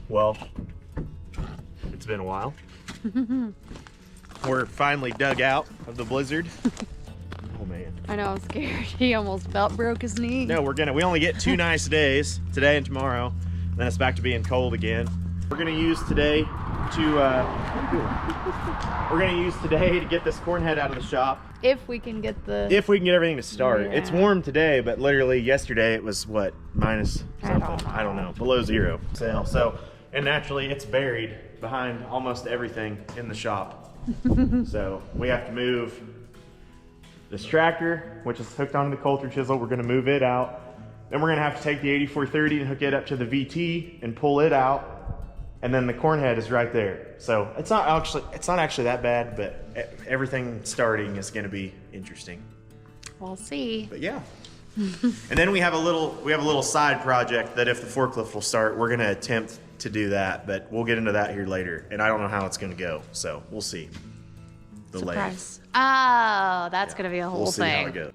Well, it's been a while. We're finally dug out of the blizzard. Oh man. I know, I'm scared. He almost broke his knee. No, we only get 2 nice days, today and tomorrow. Then it's back to being cold again. We're gonna use today to get this corn head out of the shop. If we can get everything to start. Yeah. It's warm today, but literally yesterday it was what, minus something? I don't know, below 0. So, and naturally it's buried behind almost everything in the shop. So we have to move this tractor, which is hooked onto the coulter chisel. We're gonna move it out. Then we're gonna have to take the 8430 and hook it up to the VT and pull it out. And then the corn head is right there. So it's not actually that bad, but everything starting is gonna be interesting. We'll see. But yeah. And then we have a little side project that if the forklift will start, we're gonna attempt to do that, but we'll get into that here later. And I don't know how it's gonna go, so we'll see. The Surprise. Oh, that's gonna be a whole we'll see thing. how it goes.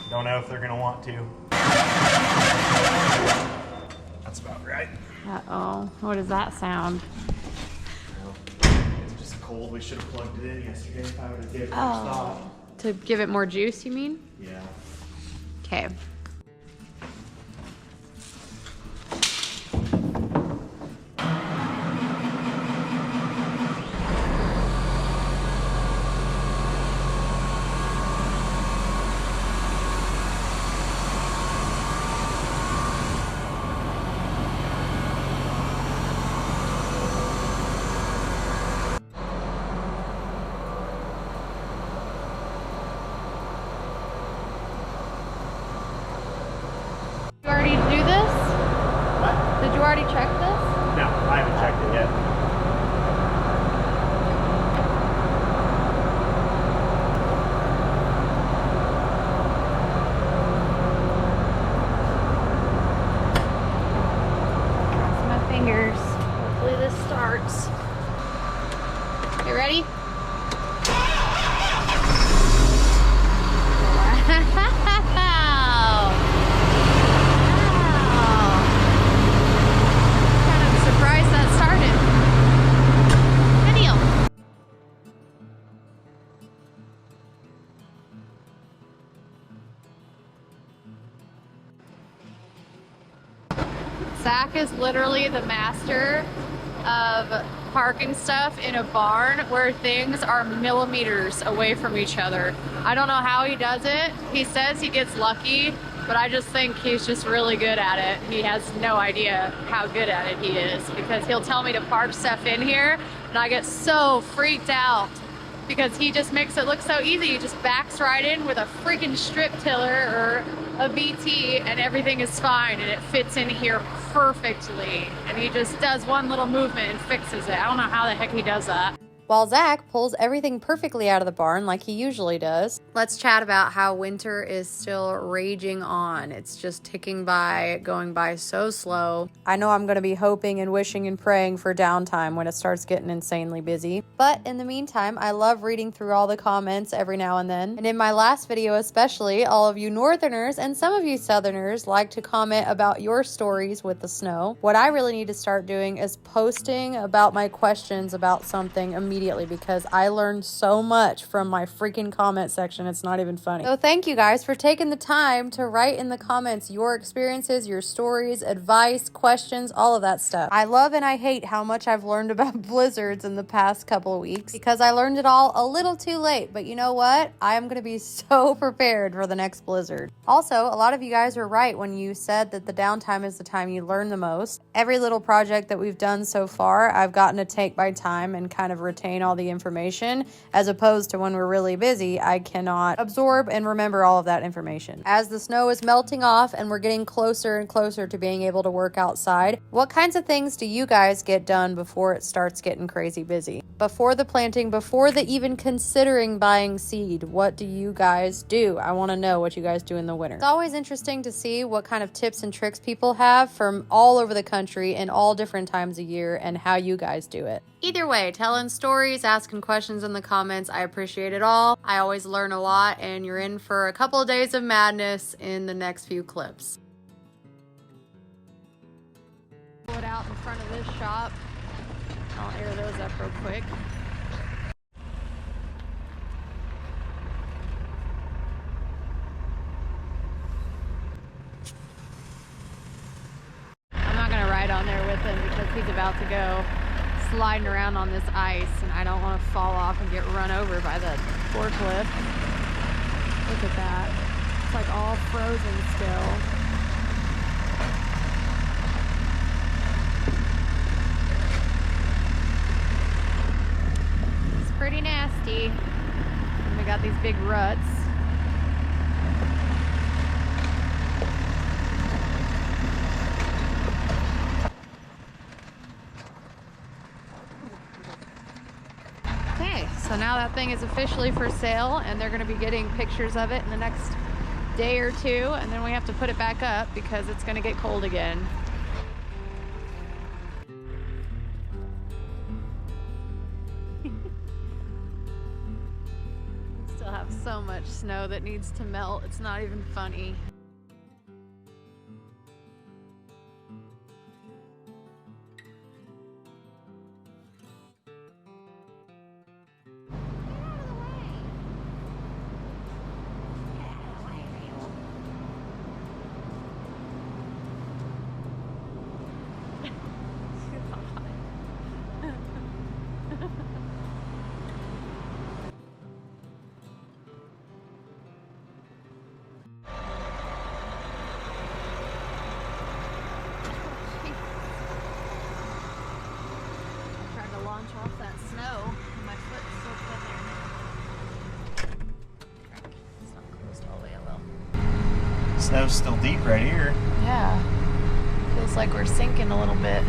Don't know if they're gonna want to. That's about right. Uh-oh, what does that sound? Well, it's just cold. We should have plugged it in yesterday if I would have given it a thought. To give it more juice, you mean? Yeah. Okay. You already do this? What? Did you already check this? No, I haven't checked it yet. Cross my fingers. Hopefully this starts. You ready? Wow. Kind of surprised that started. Good deal. Zach is literally the master of parking stuff in a barn where things are millimeters away from each other. I don't know how he does it. He says he gets lucky, but I just think he's just really good at it. He has no idea how good at it he is, because he'll tell me to park stuff in here and I get so freaked out because he just makes it look so easy. He just backs right in with a freaking strip tiller or a VT and everything is fine and it fits in here perfectly. And he just does one little movement and fixes it. I don't know how the heck he does that. While Zach pulls everything perfectly out of the barn like he usually does, let's chat about how winter is still raging on. It's just ticking by, going by so slow. I know I'm going to be hoping and wishing and praying for downtime when it starts getting insanely busy. But in the meantime, I love reading through all the comments every now and then. And in my last video especially, all of you northerners and some of you southerners like to comment about your stories with the snow. What I really need to start doing is posting about my questions about something immediately, because I learned so much from my freaking comment section. It's not even funny. So thank you guys for taking the time to write in the comments your experiences, your stories, advice, questions, all of that stuff. I love and I hate how much I've learned about blizzards in the past couple of weeks, because I learned it all a little too late. But you know what? I am going to be so prepared for the next blizzard. Also, a lot of you guys were right when you said that the downtime is the time you learn the most. Every little project that we've done so far, I've gotten to take my time and kind of retain all the information, as opposed to when we're really busy, I cannot absorb and remember all of that information. As the snow is melting off and we're getting closer and closer to being able to work outside, what kinds of things do you guys get done before it starts getting crazy busy? Before the planting, before the even considering buying seed, what do you guys do? I want to know what you guys do in the winter. It's always interesting to see what kind of tips and tricks people have from all over the country in all different times of year and how you guys do it. Either way, telling stories stories, asking questions in the comments. I appreciate it all. I always learn a lot, and you're in for a couple of days of madness in the next few clips. Pull it out in front of this shop. I'll air those up real quick. I'm not gonna ride on there with him because he's about to go sliding around on this ice, and I don't want to fall off and get run over by the forklift. Look at that. It's like all frozen still. Pretty nasty. And we got these big ruts. Okay, so now that thing is officially for sale, and they're going to be getting pictures of it in the next day or two, and then we have to put it back up because it's going to get cold again. Have so much snow that needs to melt. It's not even funny. Launch off that snow. My foot's still put there. It's not closed all the way though. Snow's still deep right here. Yeah. Feels like we're sinking a little bit.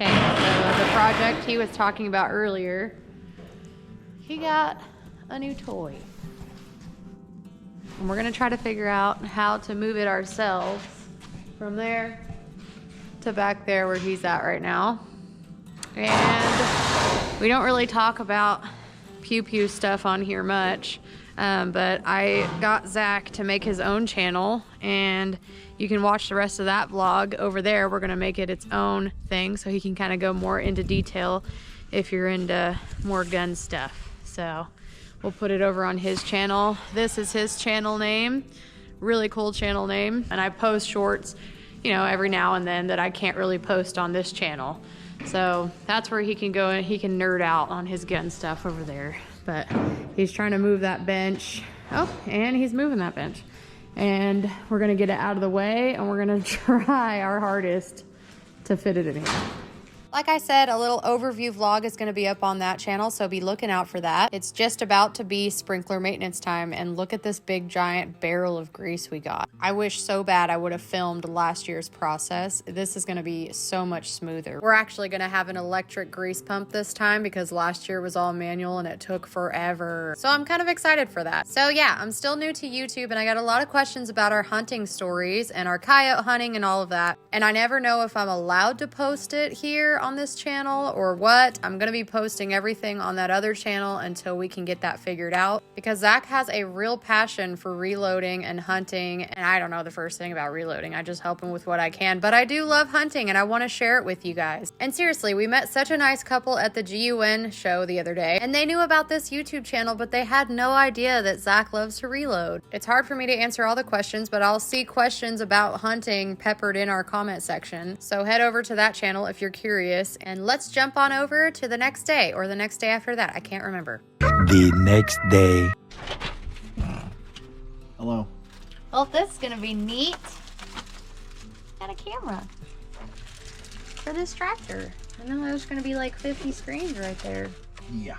Okay, so the project he was talking about earlier, he got a new toy. And we're gonna try to figure out how to move it ourselves from there to back there where he's at right now. And we don't really talk about pew pew stuff on here much, but I got Zach to make his own channel, and you can watch the rest of that vlog over there. We're gonna make it its own thing so he can kind of go more into detail if you're into more gun stuff. So we'll put it over on his channel. This is his channel name, really cool channel name. And I post shorts, you know, every now and then that I can't really post on this channel. So that's where he can go and he can nerd out on his gun stuff over there. But he's trying to move that bench. Oh, and he's moving that bench. And we're gonna get it out of the way, and we're gonna try our hardest to fit it in here. Like I said, a little overview vlog is going to be up on that channel, so be looking out for that. It's just about to be sprinkler maintenance time, and look at this big giant barrel of grease we got. I wish so bad I would have filmed last year's process. This is going to be so much smoother. We're actually going to have an electric grease pump this time because last year was all manual and it took forever. So I'm kind of excited for that. So yeah, I'm still new to YouTube, and I got a lot of questions about our hunting stories and our coyote hunting and all of that. And I never know if I'm allowed to post it here on this channel or what. I'm gonna be posting everything on that other channel until we can get that figured out, because Zach has a real passion for reloading and hunting, and I don't know the first thing about reloading. I just help him with what I can, but I do love hunting and I want to share it with you guys. And seriously, we met such a nice couple at the GUN show the other day, and they knew about this YouTube channel, but they had no idea that Zach loves to reload. It's hard for me to answer all the questions, but I'll see questions about hunting peppered in our comment section. So head over to that channel if you're curious, and let's jump on over to the next day or the next day after that. I can't remember. The next day. Hello. Well, this is gonna be neat. And a camera for this tractor. I know there's gonna be like 50 screens right there. Yeah.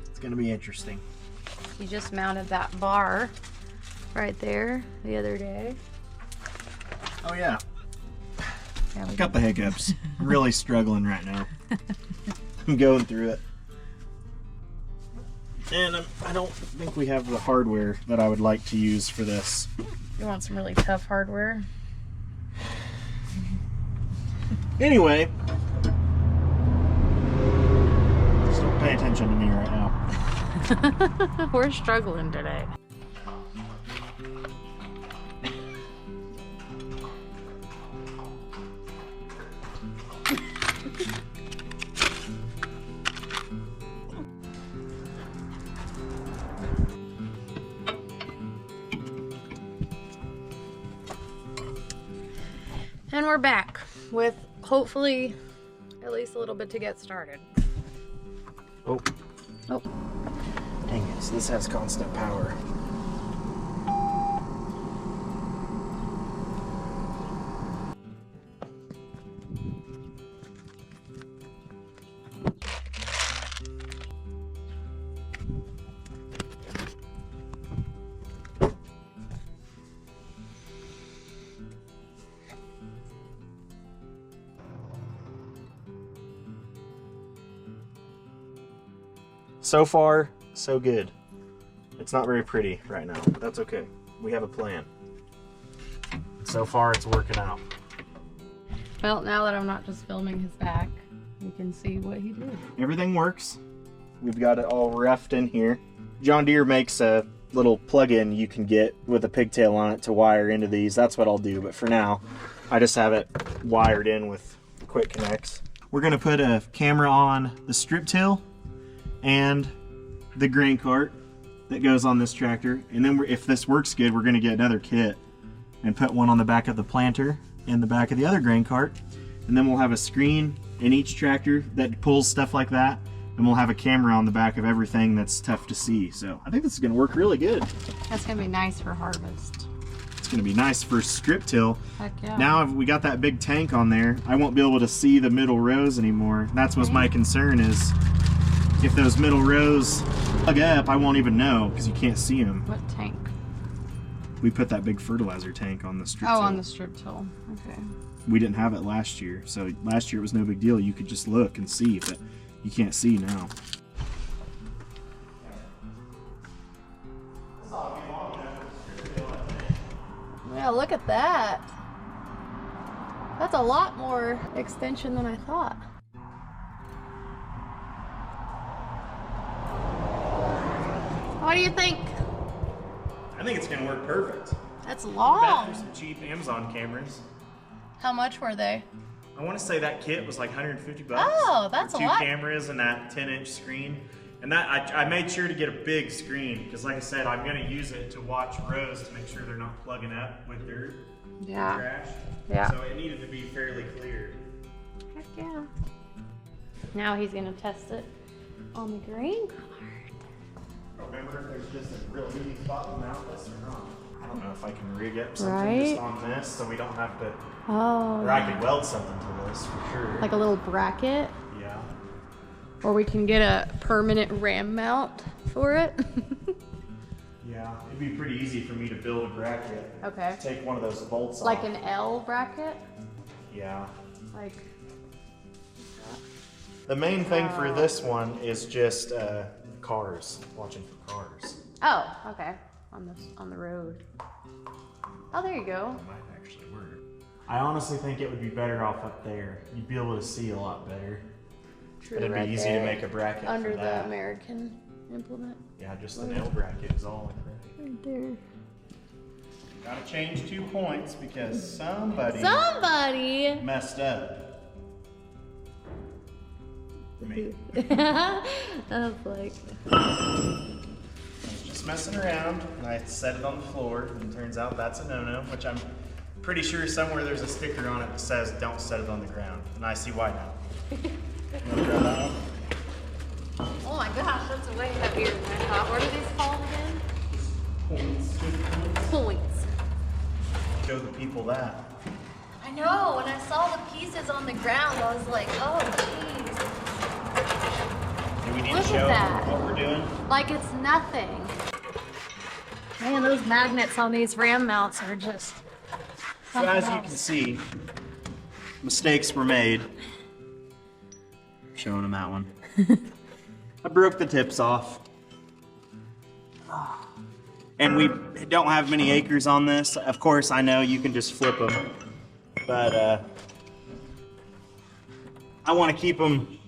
It's gonna be interesting. You just mounted that bar right there the other day. Oh yeah. Yeah, I got the hiccups. I'm really struggling right now. I'm going through it. And I don't think we have the hardware that I would like to use for this. You want some really tough hardware? Anyway. Just don't pay attention to me right now. We're struggling today. And we're back with hopefully at least a little bit to get started. Oh. Oh. Dang it, so this has constant power. So far, so good. It's not very pretty right now, but that's okay. We have a plan. So far, it's working out. Well, now that I'm not just filming his back, you can see what he did. Everything works. We've got it all roughed in here. John Deere makes a little plug-in you can get with a pigtail on it to wire into these. That's what I'll do, but for now, I just have it wired in with quick connects. We're gonna put a camera on the strip till and the grain cart that goes on this tractor, and then if this works good, we're going to get another kit and put one on the back of the planter and the back of the other grain cart, and then we'll have a screen in each tractor that pulls stuff like that, and we'll have a camera on the back of everything that's tough to see. So I think this is going to work really good. That's going to be nice for harvest. It's going to be nice for strip till. Heck yeah. Now if we got that big tank on there, I won't be able to see the middle rows anymore. That's what's my concern is. If those middle rows plug up, I won't even know because you can't see them. What tank? We put that big fertilizer tank on the strip till. Oh, on the strip till. Okay. We didn't have it last year, so last year it was no big deal. You could just look and see, but you can't see now. Yeah, look at that. That's a lot more extension than I thought. What do you think? I think it's going to work perfect. That's Back long. for some cheap Amazon cameras. How much were they? I want to say that kit was like 150 bucks. Oh, that's for a lot. two cameras and that 10-inch screen. And that I made sure to get a big screen because, like I said, I'm going to use it to watch rows to make sure they're not plugging up with dirt and trash. Yeah. So it needed to be fairly clear. Heck yeah. Now he's gonna test it on the grain cart. Remember if there's just a real easy spot to mount this or not. I don't know if I can rig up something Right. just on this so we don't have to, Oh. or I could weld something to this for sure. Like a little bracket, Yeah. or we can get a permanent ram mount for it. Yeah, it'd be pretty easy for me to build a bracket. Okay. Take one of those bolts Like off. an L bracket? Yeah. Like, The main thing for this one is just cars, watching for cars. oh, okay. On the road. Oh, there you go. It might actually work. I honestly think it would be better off up there. You'd be able to see a lot better. True, It'd right be easy there. to make a bracket Under for the that. American implement. Yeah, just an L bracket is all right. Right there. Gotta change 2 points because somebody Somebody! messed up. Me. That's like... I was just messing around and I set it on the floor and it turns out that's a no-no, which I'm pretty sure somewhere there's a sticker on it that says don't set it on the ground. And I see why now. You wanna try that one? Oh my gosh, that's way heavier than I thought. What are these called again? Points. Show the people that. I know, when I saw the pieces, is on the ground. I was like, oh, jeez. Do we need Look to at show that. what we're doing? Like it's nothing. Man, those magnets on these ram mounts are just So as you can see, mistakes were made. Showing them that one. I broke the tips off. And we don't have many acres on this. Of course, I know you can just flip them. But I want to keep them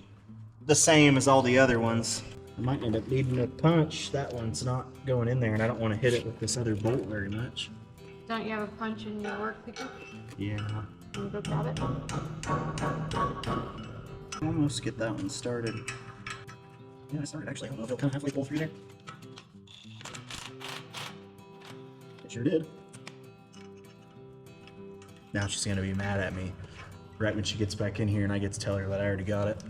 the same as all the other ones. I might end up needing a punch. That one's not going in there, and I don't want to hit it with this other bolt very much. Don't you have a punch in your work picker? Yeah. Can you go grab it? Almost get that one started. Yeah, I started actually. I don't know if it'll kind of halfway pull through there. It sure did. Now she's gonna be mad at me right when she gets back in here and I get to tell her that I already got it.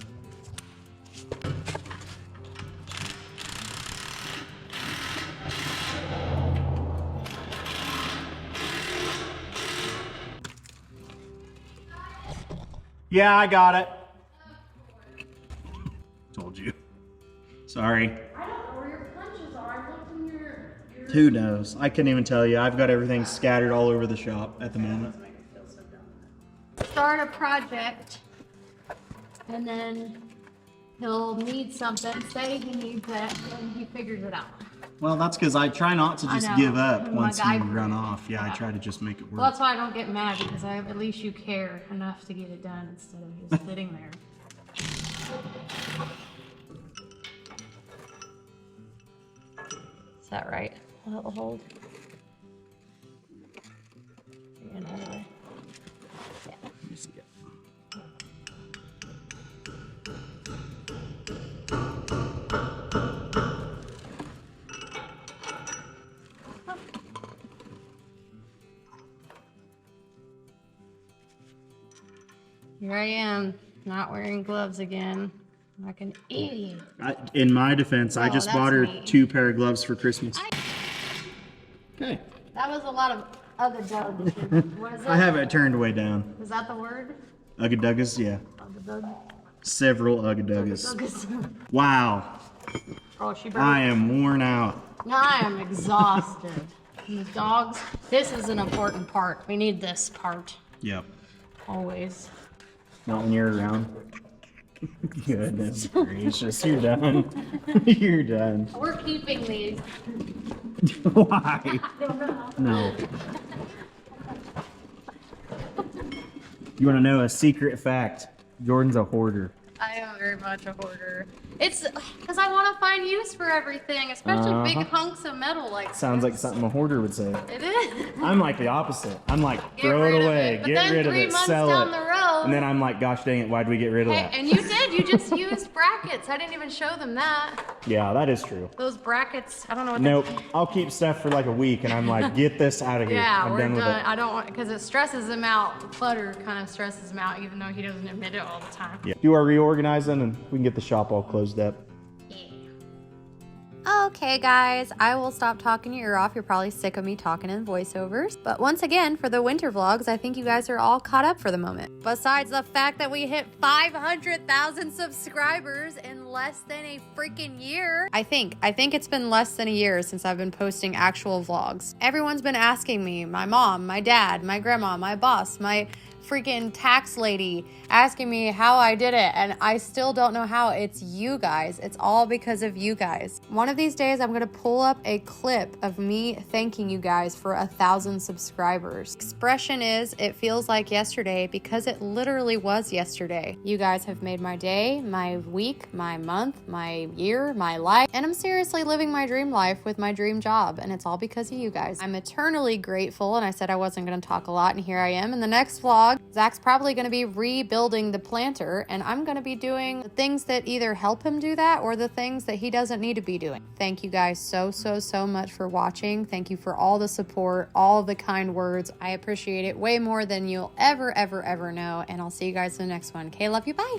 Yeah, I got it. Told you. Sorry. I don't know where your punches are. I looked in your Who knows? I couldn't even tell you. I've got everything scattered all over the shop at the moment. Start a project, and then he'll need something, say he needs it, and he figures it out. Well, that's because I try not to just give up I'm once like, you run off. Yeah, I yeah. try to just make it work. Well, that's why I don't get mad, because at least you care enough to get it done instead of just sitting there. Is that right? That'll hold. Anyway. Let me see it. Here I am, not wearing gloves again, like an idiot. In my defense, I Oh, just that's bought her me. 2 pair of gloves for Christmas. Okay. That was a lot of other dug. What is it? I have it turned way down. Is that the word? Uggaduggas, yeah. Dug. Several Uggaduggas. Dug. Wow. Oh, she broke. I am worn out. I am exhausted. And the dogs, this is an important part. We need this part, Yep. always. Not when you're around. Goodness gracious, you're done. You're done. We're keeping these. Why? I don't know. No. You want to know a secret fact? Jordan's a hoarder. I am very much a hoarder. It's because I want to find use for everything, especially big hunks of metal like Sounds like this. something a hoarder would say. It is. I'm like the opposite. I'm like, Get throw rid it of away, it. But get then rid of 3 it, months sell down it. the road, And then I'm like, gosh dang it, why'd we get rid of hey, that? and you did. You just used brackets. I didn't even show them that. Yeah, that is true. Those brackets. I don't know what. Nope, I'll keep stuff for like a week and I'm like, get this out of here. Yeah, I'm we're done with done. it. I don't want because it stresses him out. The clutter kind of stresses him out, even though he doesn't admit it all the time. Yeah. Do our reorganizing and we can get the shop all closed up. Okay guys, I will stop talking your ear off. You're probably sick of me talking in voiceovers. But once again, for the winter vlogs, I think you guys are all caught up for the moment. Besides the fact that we hit 500,000 subscribers in less than a freaking year. I think it's been less than a year since I've been posting actual vlogs. Everyone's been asking me, my mom, my dad, my grandma, my boss, my freaking tax lady asking me how I did it, and I still don't know how. It's you guys. It's all because of you guys. One of these days I'm gonna pull up a clip of me thanking you guys for 1,000 subscribers. Expression is, it feels like yesterday, because it literally was yesterday. You guys have made my day, my week, my month, my year, my life, and I'm seriously living my dream life with my dream job, and it's all because of you guys. I'm eternally grateful, and I said I wasn't gonna talk a lot, and here I am. In the next vlog, Zach's probably gonna be rebuilding the planter, and I'm gonna be doing the things that either help him do that or the things that he doesn't need to be doing. Thank you guys so much for watching. Thank you for all the support, all of the kind words. I appreciate it way more than you'll ever know, and I'll see you guys in the next one. Okay, love you, bye.